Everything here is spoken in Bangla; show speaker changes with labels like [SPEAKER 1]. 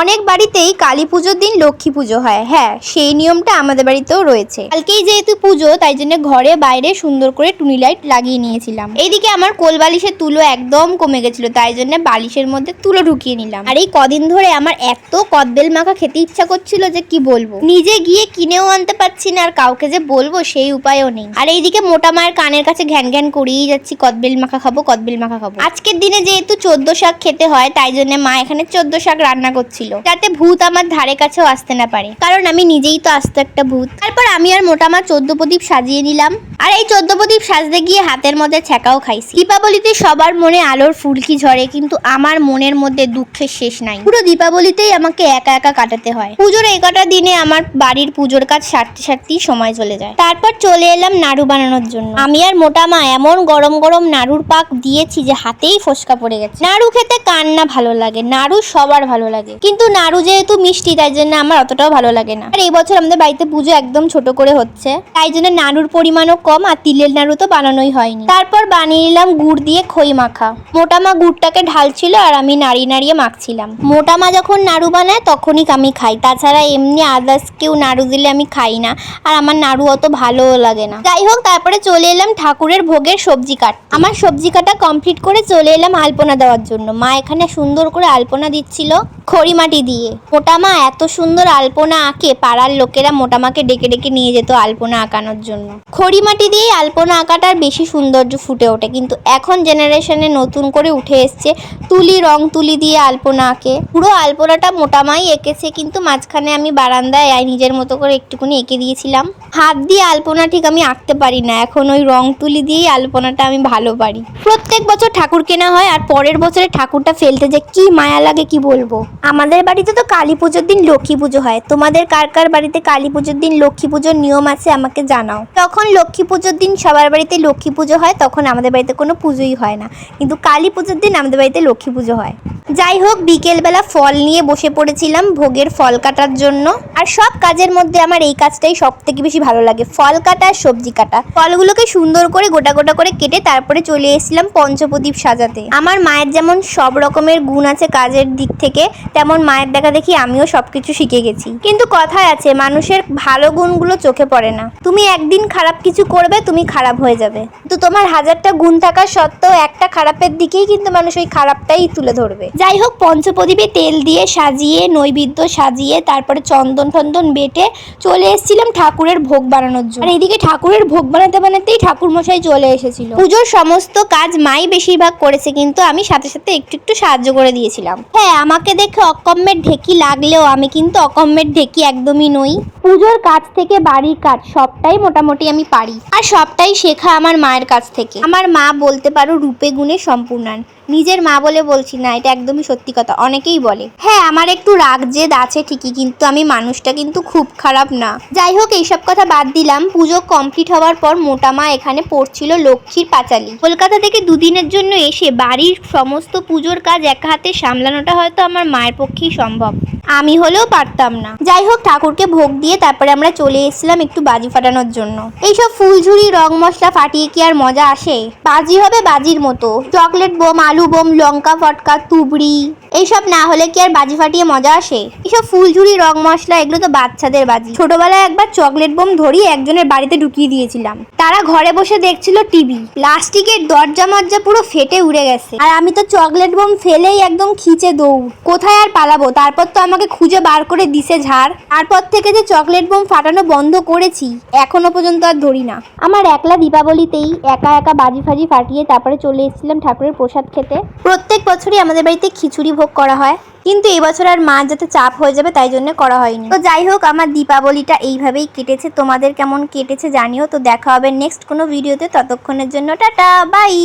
[SPEAKER 1] অনেক বাড়িতেই কালী পুজোর দিন লক্ষ্মী পুজো হয়। হ্যাঁ, সেই নিয়মটা আমাদের বাড়িতেও রয়েছে। কালকেই যেহেতু পুজো, তাই জন্য ঘরে বাইরে সুন্দর করে টুনি লাইট লাগিয়ে নিয়েছিলাম। এইদিকে আমার কোল বালিশের তুলো একদম কমে গেছিল, তাই জন্য বালিশের মধ্যে তুলো ঢুকিয়ে নিলাম। আর এই কদিন ধরে আমার এত কদবেল মাখা খেতে ইচ্ছা করছিল যে কি বলবো, নিজে গিয়ে কিনেও আনতে পারছি না, আর কাউকে যে বলবো সেই উপায়ও নেই। আর এইদিকে মোটা মায়ের কানের কাছে ঘ্যান ঘ্যান করেই যাচ্ছি, কদবেল মাখা খাবো, কদবেল মাখা খাবো। আজকের দিনে যেহেতু 14 শাক খেতে হয়, তাই জন্য মা এখানে 14 শাক রান্না করছিল, যাতে ভূত আমার ধারে কাছেও আসতে না পারে, কারণ আমি নিজেই তো আস্ত একটা ভূত। তারপর আমি আর মোটা মা 14 প্রদীপ সাজিয়ে নিলাম। আর এই 14 প্রদীপ সাজতে গিয়ে হাতের মধ্যে ছ্যাঁকাও খাইছি। দীপাবলিতে সবার মনে আলোর ফুলকি ঝরে, কিন্তু আমার মনের মধ্যে দুঃখের শেষ নাই। পুরো দীপাবলিতেই আমাকে একা একা কাটাতে হয়। পুজোর এই কটা দিনে আমার বাড়ির পুজোর কাজ সারতে সারতেই সময় চলে যায়। তারপর চলে এলাম নাড়ু বানানোর জন্য। আমি আর মোটা মা এমন গরম গরম নাড়ুর পাক দিয়েছি যে হাতেই ফোসকা পড়ে গেছে। নাড়ু খেতে কার না ভালো লাগে, নাড়ু সবার ভালো লাগে, কিন্তু নাড়ু যেহেতু মিষ্টি, তাই জন্য আমার অতটাও ভালো লাগে না। আর এই বছর আমাদের বাড়িতে পুজো একদম ছোট করে হচ্ছে, তাই জন্য নাড়ুর পরিমাণও কম, আর তিলের নাড়ু তো বানানোই হয়নি। তারপর বানিয়ে নিলাম গুড় দিয়ে খই মাখা। মোটা মা গুড়টাকে ঢালছিল আর আমি নাড়িয়ে নাড়িয়ে মাখছিলাম। মোটা মা যখন নাড়ু বানায় তখনই আমি খাই, তাছাড়া এমনি আদার্স কেউ নাড়ু দিলে আমি খাই না, আর আমার নাড়ু অত ভালোও লাগে না। যাই হোক, তারপরে চলে এলাম ঠাকুরের ভোগের সবজি কাট। আমার সবজি কাটা কমপ্লিট করে চলে এলাম আলপনা দেওয়ার জন্য। মা এখানে সুন্দর করে আলপনা দিচ্ছিল খড়ি মাটি দিয়ে। মোটা মা এত সুন্দর আলপনা আঁকে, পাড়ার লোকেরা মোটা মাকে ডেকে ডেকে নিয়ে যেত আলপনা আঁকানোর জন্য। খড়ি মাটি দিয়ে আলপনা আঁকাটার বেশি সৌন্দর্য ফুটে ওঠে, কিন্তু এখন জেনারেশনে নতুন করে উঠে এসছে তুলি, রং তুলি দিয়ে আলপনা আঁকে। পুরো আলপনাটা মোটা মাই এঁকেছে, কিন্তু মাঝখানে আমি বারান্দায় নিজের মতো করে একটুকুনি এঁকে দিয়েছিলাম। হাত দিয়ে আলপনা ঠিক আমি আঁকতে পারি না, এখন ওই রং তুলি দিয়েই আলপনাটা আমি ভালো পারি। প্রত্যেক বছর ঠাকুর কেনা হয়, আর পরের বছরে ঠাকুরটা ফেলতে যে কি মায়া লাগে কি বলবো। আমাদের বাড়িতে তো কালী পুজোর দিন লক্ষ্মী পুজো হয়। তোমাদের কার কার বাড়িতে কালী পুজোর দিন লক্ষ্মী পুজোর নিয়ম আছে আমাকে জানাও। তখন লক্ষ্মী পুজোর দিন সবার বাড়িতে লক্ষ্মী পুজো হয়, তখন আমাদের বাড়িতে কোনো পুজোই হয় না, কিন্তু কালী পুজোর দিন আমাদের বাড়িতে লক্ষ্মী পুজো হয়। যাই হোক, বিকেলবেলা ফল নিয়ে বসে পড়েছিলাম ভোগের ফল কাটার জন্য। আর সব কাজের মধ্যে আমার এই কাজটাই সব থেকে বেশি ভালো লাগে, ফল কাটা আর সবজি কাটা। ফলগুলোকে সুন্দর করে গোটা গোটা করে কেটে তারপরে চলে এসেছিলাম পঞ্চপ্রদীপ সাজাতে। আমার মায়ের যেমন সব রকমের গুণ আছে কাজের দিক থেকে, তেমন মায়ের দেখা দেখি আমিও সবকিছু শিখে গেছি। কিন্তু কথায় আছে, মানুষের ভালো গুণগুলো চোখে পড়ে না। তুমি একদিন খারাপ কিছু করবে, তুমি খারাপ হয়ে যাবে, তো তোমার হাজারটা গুণ থাকা সত্ত্বেও একটা খারাপের দিকেই কিন্তু মানুষ ওই খারাপটাই তুলে ধরবে। যাই হোক, পঞ্চপ্রদীপে তেল দিয়ে সাজিয়ে, নৈবেদ্য সাজিয়ে, তারপরে চন্দন টন্দন বেটে চলে এসেছিলাম ঠাকুরের ভোগ বানানোর জন্য। আর এইদিকে ঠাকুরের ভোগ বানাতে বানাতেই ঠাকুর মশাই চলে এসেছিল। পুজোর সমস্ত কাজ মাই বেশিরভাগ করেছে, কিন্তু আমি সাথে সাথে একটু একটু সাহায্য করে দিয়েছিলাম। হ্যাঁ, আমাকে দেখে অকম্মের ঢেকি লাগলেও আমি কিন্তু অকম্মের ঢেকি একদমই নই। পুজোর কাজ থেকে বাড়ির কাজ সবটাই মোটামুটি আমি পারি, আর সবটাই শেখা আমার মায়ের কাছ থেকে। আমার মা বলতে পারো রূপে গুণে সম্পূর্ণান। নিজের মা বলে বলছি না, এটা একদমই সত্যি কথা, অনেকেই বলে। হ্যাঁ, আমার একটু রাগ জেদ আছে ঠিকই, কিন্তু আমি মানুষটা কিন্তু খুব খারাপ না। যাই হোক, এইসব কথা বাদ দিলাম। পুজো কমপ্লিট হওয়ার পর মোটা মা এখানে পড়ছিল লক্ষ্মীর পাঁচালী। কলকাতা থেকে দুদিনের জন্য এসে বাড়ির সমস্ত পুজোর কাজ একা হাতে সামলানোটা হয়তো আমার মায়ের পক্ষেই সম্ভব, আমি হলেও পারতাম না। যাই হোক, ঠাকুরকে ভোগ দিয়ে তারপরে আমরা চলে এসেছিলাম একটু বাজি ফাটানোর জন্য। এইসব ফুলঝুরি রং মশলা ফাটিয়ে কি আর মজা আসে? বাজি হবে বাজির মতো, চকলেট বোম, আলু বোম, লঙ্কা ফটকা, তুবড়ি, এইসব না হলে কি আর বাজি ফাটিয়ে মজা আসে? এইসব ফুলঝুরি রং মশলা এগুলো তো বাচ্চাদের বাজি। ছোটবেলায় একবার চকলেট বোম ধরিয়ে একজনের বাড়িতে ঢুকিয়ে দিয়েছিলাম, তারা ঘরে বসে দেখছিল টিভি, প্লাস্টিকের দরজা মজ্জা পুরো ফেটে উড়ে গেছে, আর আমি তো চকলেট বোম ফেলেই একদম খিচে দৌড়। কোথায় আর পালাবো? তারপর তো আমাকে খুঁজে বার করে দিছে ঝাড়। তারপর থেকে যে চকলেট বোম ফাটানো বন্ধ করেছি, এখনো পর্যন্ত আর ধরি না। আমার একলা দীপাবলিতেই একা একা বাজি ফাজি ফাটিয়ে তারপরে চলে এসেছিলাম ঠাকুরের প্রসাদ খেতে। প্রত্যেক বছরই আমাদের বাড়িতে খিচুড়ি ভোগ করা হয়, কিন্তু এবছর আর মা যাতে চাপ হয়ে যাবে তাই জন্য করা হয়নি। তো যাই হোক, আমার দীপাবলিটা এইভাবেই কেটেছে। তোমাদের কেমন কেটেছে জানিও। তো দেখা হবে নেক্সট কোনো ভিডিওতে, ততক্ষণের জন্য টাটা বাই।